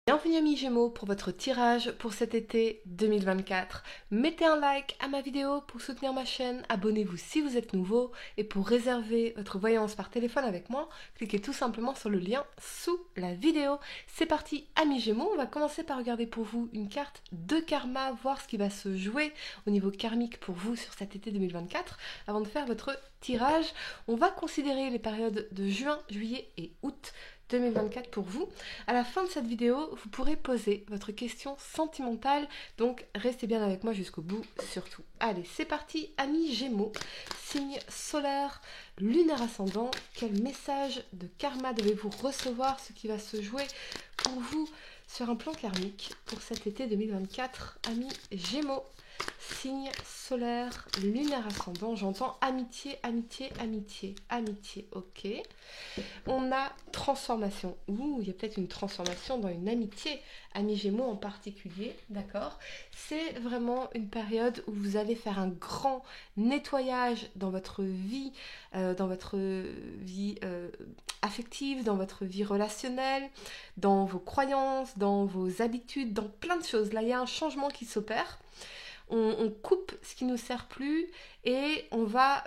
Bienvenue amis Gémeaux pour votre tirage pour cet été 2024. Mettez un like à ma vidéo pour soutenir ma chaîne, abonnez-vous si vous êtes nouveau et pour réserver votre voyance par téléphone avec moi, cliquez tout simplement sur le lien sous la vidéo. C'est parti amis Gémeaux, on va commencer par regarder pour vous une carte de karma, voir ce qui va se jouer au niveau karmique pour vous sur cet été 2024. Avant de faire votre tirage, on va considérer les périodes de juin, juillet et août 2024 pour vous. À la fin de cette vidéo, vous pourrez poser votre question sentimentale, donc restez bien avec moi jusqu'au bout surtout. Allez, c'est parti, amis Gémeaux, signe solaire, lunaire ascendant, quel message de karma devez-vous recevoir, ce qui va se jouer pour vous sur un plan karmique pour cet été 2024, amis Gémeaux. Signe solaire, lunaire ascendant, j'entends amitié, amitié, amitié, amitié, ok. On a transformation, il y a peut-être une transformation dans une amitié, amis Gémeaux en particulier, d'accord. C'est vraiment une période où vous allez faire un grand nettoyage dans votre vie, affective, dans votre vie relationnelle, dans vos croyances, dans vos habitudes, dans plein de choses. Là, il y a un changement qui s'opère. On coupe ce qui ne nous sert plus et on va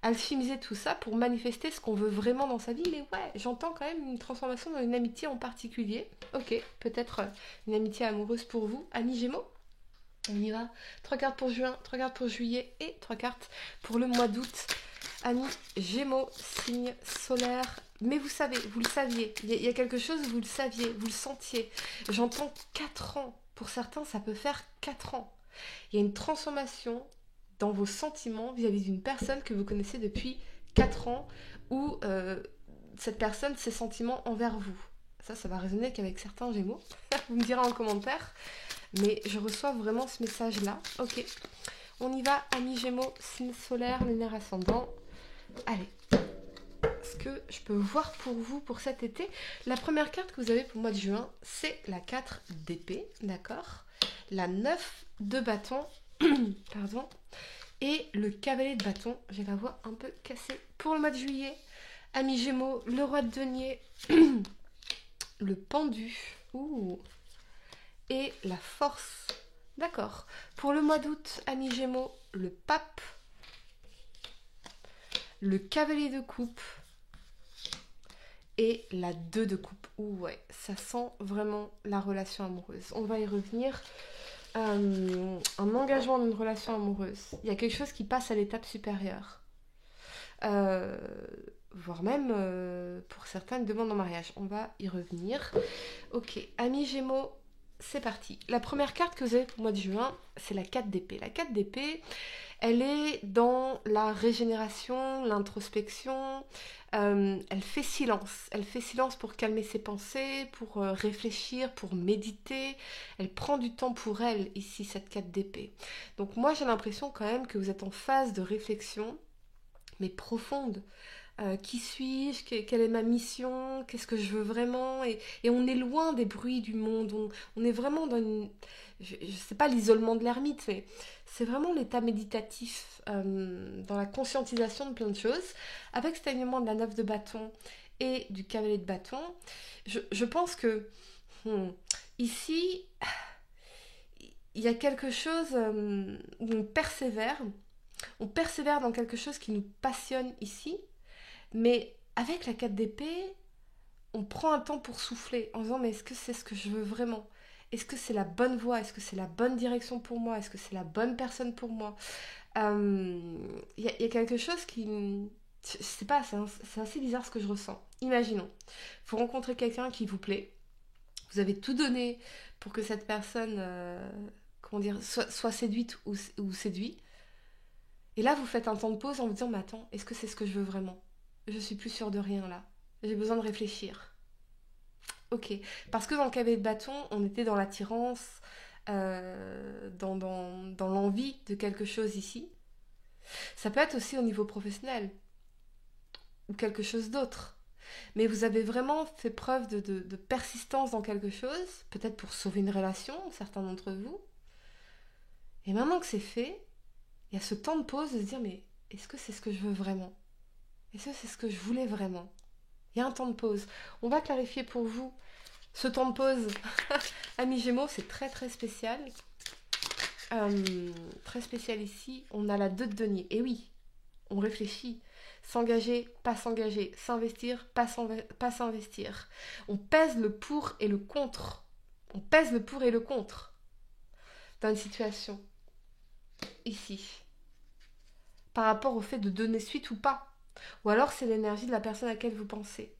alchimiser tout ça pour manifester ce qu'on veut vraiment dans sa vie. Mais ouais, j'entends quand même une transformation dans une amitié en particulier. Ok, peut-être une amitié amoureuse pour vous, amis Gémeaux. On y va. 3 cartes pour juin, 3 cartes pour juillet et 3 cartes pour le mois d'août. Amis Gémeaux, signe solaire. Mais vous savez, vous le saviez. Il y a quelque chose, vous le saviez, vous le sentiez. J'entends 4 ans. Pour certains, ça peut faire 4 ans. Il y a une transformation dans vos sentiments vis-à-vis d'une personne que vous connaissez depuis 4 ans ou cette personne, ses sentiments envers vous. Ça va résonner qu'avec certains Gémeaux. Vous me direz en commentaire. Mais je reçois vraiment ce message-là. Ok. On y va, amis Gémeaux, signe solaire, lunaire ascendant. Allez. Ce que je peux voir pour vous pour cet été. La première carte que vous avez pour le mois de juin, c'est la 4 d'épée, d'accord ? La 9 de bâton, pardon, et le cavalier de bâton. J'ai la voix un peu cassée. Pour le mois de juillet, amis Gémeaux, le roi de denier, le pendu, et la force. D'accord. Pour le mois d'août, amis Gémeaux, le pape, le cavalier de coupe et la 2 de coupe. Ouais, ça sent vraiment la relation amoureuse. On va y revenir. Un engagement d'une relation amoureuse. Il y a quelque chose qui passe à l'étape supérieure. Voire même, pour certains, une demande en mariage. On va y revenir. Ok, amis Gémeaux, c'est parti. La première carte que vous avez pour le mois de juin, c'est la 4 d'épée. La 4 d'épée, elle est dans la régénération, l'introspection. Elle fait silence. Elle fait silence pour calmer ses pensées, pour réfléchir, pour méditer. Elle prend du temps pour elle, ici, cette 4 d'épée. Donc moi, j'ai l'impression quand même que vous êtes en phase de réflexion, mais profonde. Qui suis-je? Quelle est ma mission? Qu'est-ce que je veux vraiment? Et on est loin des bruits du monde. On est vraiment dans une... Je sais pas l'isolement de l'ermite, mais c'est vraiment l'état méditatif, dans la conscientisation de plein de choses. Avec cet alignement de la 9 de bâton et du cavalier de bâton, je pense que ici, il y a quelque chose où on persévère. On persévère dans quelque chose qui nous passionne ici. Mais avec la 4 d'épée, on prend un temps pour souffler en disant mais est-ce que c'est ce que je veux vraiment? Est-ce que c'est la bonne voie? Est-ce que c'est la bonne direction pour moi? Est-ce que c'est la bonne personne pour moi? Il y a quelque chose qui... Je sais pas, c'est assez bizarre ce que je ressens. Imaginons, vous rencontrez quelqu'un qui vous plaît, vous avez tout donné pour que cette personne soit séduite ou séduit. Et là, vous faites un temps de pause en vous disant mais attends, est-ce que c'est ce que je veux vraiment? Je suis plus sûre de rien là. J'ai besoin de réfléchir. Ok. Parce que dans le cavalier de bâton, on était dans l'attirance, dans l'envie de quelque chose ici. Ça peut être aussi au niveau professionnel. Ou quelque chose d'autre. Mais vous avez vraiment fait preuve de persistance dans quelque chose. Peut-être pour sauver une relation, certains d'entre vous. Et maintenant que c'est fait, il y a ce temps de pause de se dire mais est-ce que c'est ce que je veux vraiment? Est-ce que c'est ce que je voulais vraiment? Il y a un temps de pause. On va clarifier pour vous Ce temps de pause, amis Gémeaux, c'est très très spécial. Très spécial ici. On a la 2 de denier. Et oui, on réfléchit. S'engager, pas s'engager. S'investir, pas s'investir. On pèse le pour et le contre. On pèse le pour et le contre dans une situation. Ici. Par rapport au fait de donner suite ou pas. Ou alors c'est l'énergie de la personne à laquelle vous pensez.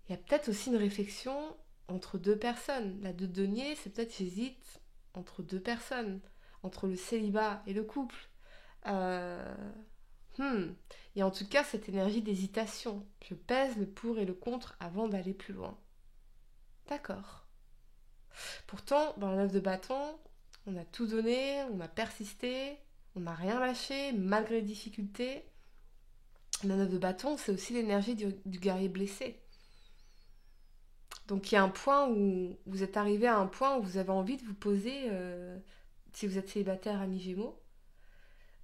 Il y a peut-être aussi une réflexion entre 2 personnes. La 2 de denier, c'est peut-être j'hésite entre 2 personnes. Entre le célibat et le couple. Il y a en tout cas cette énergie d'hésitation. Je pèse le pour et le contre avant d'aller plus loin. D'accord. Pourtant, dans la 9 de bâton, on a tout donné, on a persisté, on n'a rien lâché, malgré les difficultés. La 9 de bâton, c'est aussi l'énergie du guerrier blessé. Donc il y a un point où vous êtes arrivé à un point où vous avez envie de vous poser, si vous êtes célibataire, ami Gémeaux,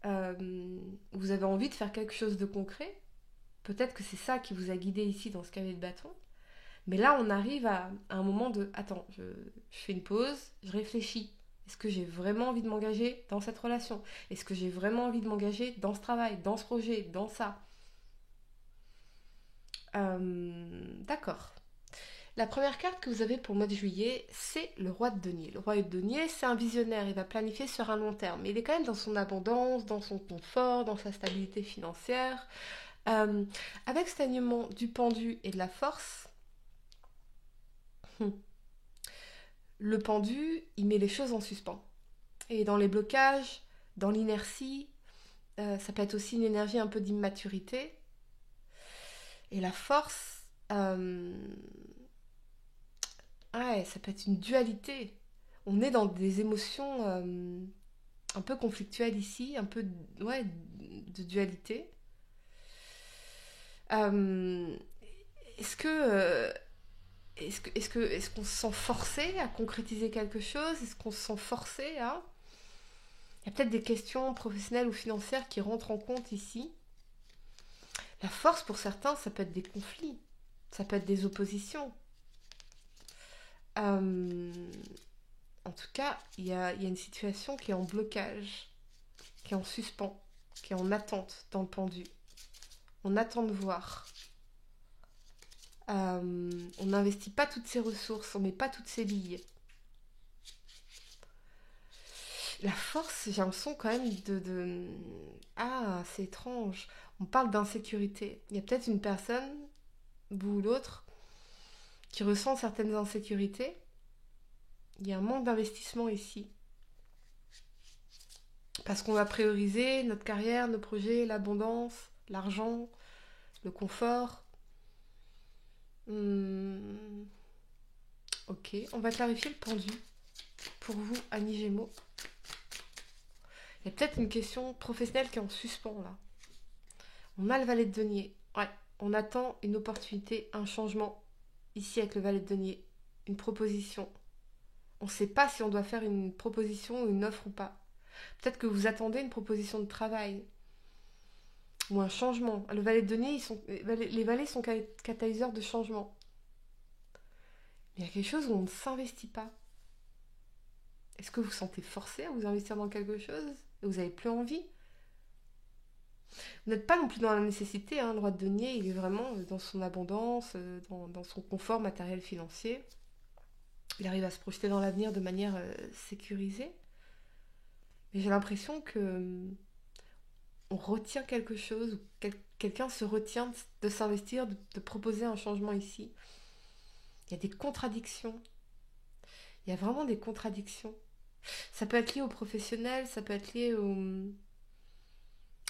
vous avez envie de faire quelque chose de concret. Peut-être que c'est ça qui vous a guidé ici dans ce cavalier de bâton. Mais là, on arrive à un moment de... Attends, je fais une pause, je réfléchis. Est-ce que j'ai vraiment envie de m'engager dans cette relation? Est-ce que j'ai vraiment envie de m'engager dans ce travail, dans ce projet, dans ça? D'accord. La première carte que vous avez pour le mois de juillet, c'est le roi de denier. Le roi de denier, c'est un visionnaire, il va planifier sur un long terme. Mais il est quand même dans son abondance, dans son confort, dans sa stabilité financière. Avec cet alignement du pendu et de la force, le pendu, il met les choses en suspens. Et dans les blocages, dans l'inertie, ça peut être aussi une énergie un peu d'immaturité. Et la force, ça peut être une dualité. On est dans des émotions un peu conflictuelles ici, un peu de dualité. Est-ce qu'on se sent forcé à concrétiser quelque chose? Est-ce qu'on se sent forcé à... Il y a peut-être des questions professionnelles ou financières qui rentrent en compte ici. La force, pour certains, ça peut être des conflits. Ça peut être des oppositions. En tout cas, il y a une situation qui est en blocage, qui est en suspens, qui est en attente dans le pendu. On attend de voir. On n'investit pas toutes ses ressources, on met pas toutes ses billes. La force, j'ai l'impression quand même de... Ah, c'est étrange. On parle d'insécurité. Il y a peut-être une personne, vous ou l'autre, qui ressent certaines insécurités. Il y a un manque d'investissement ici. Parce qu'on va prioriser notre carrière, nos projets, l'abondance, l'argent, le confort. Ok, on va clarifier le pendu. Pour vous, Annie Gémeaux. Il y a peut-être une question professionnelle qui est en suspens là. On a le valet de denier. Ouais, on attend une opportunité, un changement. Ici avec le valet de denier. Une proposition. On ne sait pas si on doit faire une proposition ou une offre ou pas. Peut-être que vous attendez une proposition de travail. Ou un changement. Le valet de denier, les valets sont catalyseurs de changement. Mais il y a quelque chose où on ne s'investit pas. Est-ce que vous vous sentez forcé à vous investir dans quelque chose et vous n'avez plus envie? Vous n'êtes pas non plus dans la nécessité, hein. Le roi de denier, il est vraiment dans son abondance, dans son confort matériel financier. Il arrive à se projeter dans l'avenir de manière sécurisée. Mais j'ai l'impression que on retient quelque chose, ou quelqu'un se retient de s'investir, de proposer un changement ici. Il y a des contradictions. Il y a vraiment des contradictions. Ça peut être lié au professionnel, ça peut être lié au...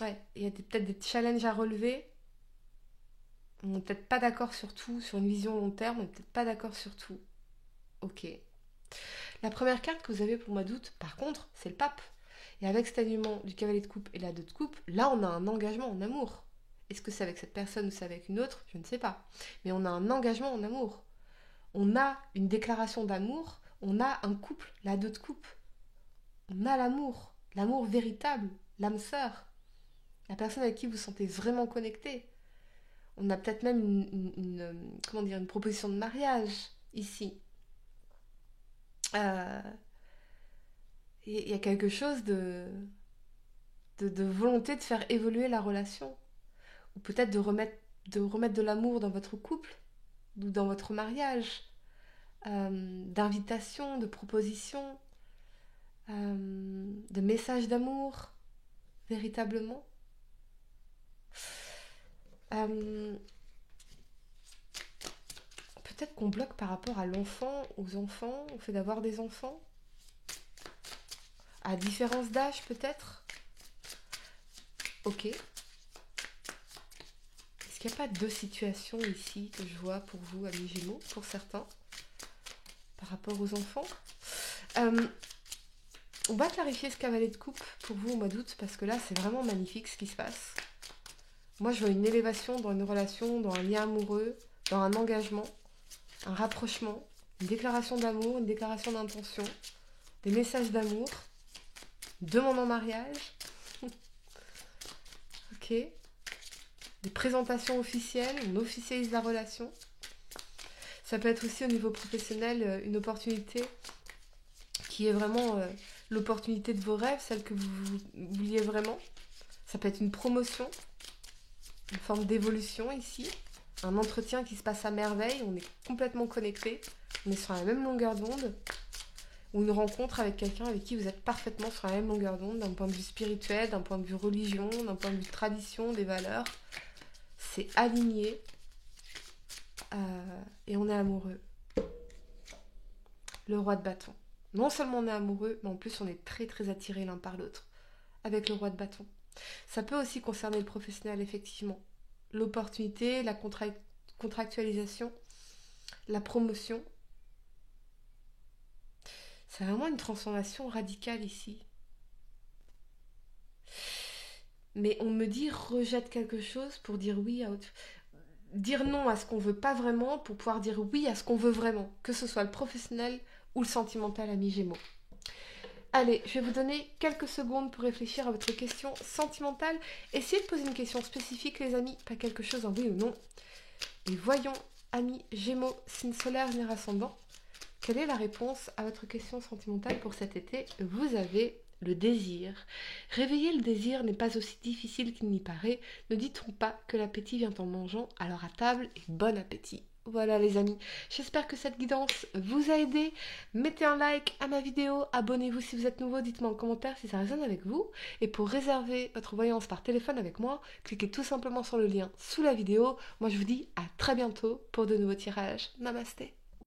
Ouais, il y a peut-être des challenges à relever. On n'est peut-être pas d'accord sur tout, sur une vision long terme, on n'est peut-être pas d'accord sur tout. Ok. La première carte que vous avez pour le mois d'août, par contre, c'est le pape. Et avec cet alignement du cavalier de coupe et la 2 de coupe, là on a un engagement en amour. Est-ce que c'est avec cette personne ou c'est avec une autre? Je ne sais pas. Mais on a un engagement en amour. On a une déclaration d'amour, on a un couple, la 2 de coupe. On a l'amour véritable, l'âme sœur. La personne avec qui vous vous sentez vraiment connecté. On a peut-être même comment dire, une proposition de mariage ici. Euh, Il y a quelque chose de volonté de faire évoluer la relation. Ou peut-être de remettre de l'amour dans votre couple ou dans votre mariage. D'invitation, de proposition, de messages d'amour, véritablement. Euh, Peut-être qu'on bloque par rapport à l'enfant, aux enfants, au fait d'avoir des enfants. À différence d'âge, peut-être. Ok. Est-ce qu'il n'y a pas deux situations ici que je vois pour vous, amis Gémeaux, pour certains, par rapport aux enfants? On va clarifier ce cavalier de coupe pour vous au mois d'août, parce que là, c'est vraiment magnifique ce qui se passe. Moi, je vois une élévation dans une relation, dans un lien amoureux, dans un engagement, un rapprochement, une déclaration d'amour, une déclaration d'intention, des messages d'amour, demande en mariage, ok, des présentations officielles, on officialise la relation. Ça peut être aussi au niveau professionnel une opportunité qui est vraiment l'opportunité de vos rêves, celle que vous vouliez vraiment. Ça peut être une promotion, une forme d'évolution ici, un entretien qui se passe à merveille, on est complètement connectés, on est sur la même longueur d'onde, ou une rencontre avec quelqu'un avec qui vous êtes parfaitement sur la même longueur d'onde, d'un point de vue spirituel, d'un point de vue religion, d'un point de vue tradition, des valeurs. C'est aligné et on est amoureux. Le roi de bâton. Non seulement on est amoureux, mais en plus on est très très attirés l'un par l'autre avec le roi de bâton. Ça peut aussi concerner le professionnel, effectivement. L'opportunité, la contractualisation, la promotion. C'est vraiment une transformation radicale ici. Mais on me dit rejette quelque chose pour dire oui à autre. Dire non à ce qu'on veut pas vraiment pour pouvoir dire oui à ce qu'on veut vraiment. Que ce soit le professionnel ou le sentimental, ami Gémeaux. Allez, je vais vous donner quelques secondes pour réfléchir à votre question sentimentale. Essayez de poser une question spécifique, les amis, pas quelque chose en oui ou non. Et voyons, amis Gémeaux, signe solaire, lunaire ascendant, quelle est la réponse à votre question sentimentale pour cet été? Vous avez le désir. Réveiller le désir n'est pas aussi difficile qu'il n'y paraît. Ne dit-on pas que l'appétit vient en mangeant? Alors à table et bon appétit. Voilà les amis, j'espère que cette guidance vous a aidé. Mettez un like à ma vidéo, abonnez-vous si vous êtes nouveau, dites-moi en commentaire si ça résonne avec vous. Et pour réserver votre voyance par téléphone avec moi, cliquez tout simplement sur le lien sous la vidéo. Moi je vous dis à très bientôt pour de nouveaux tirages. Namasté.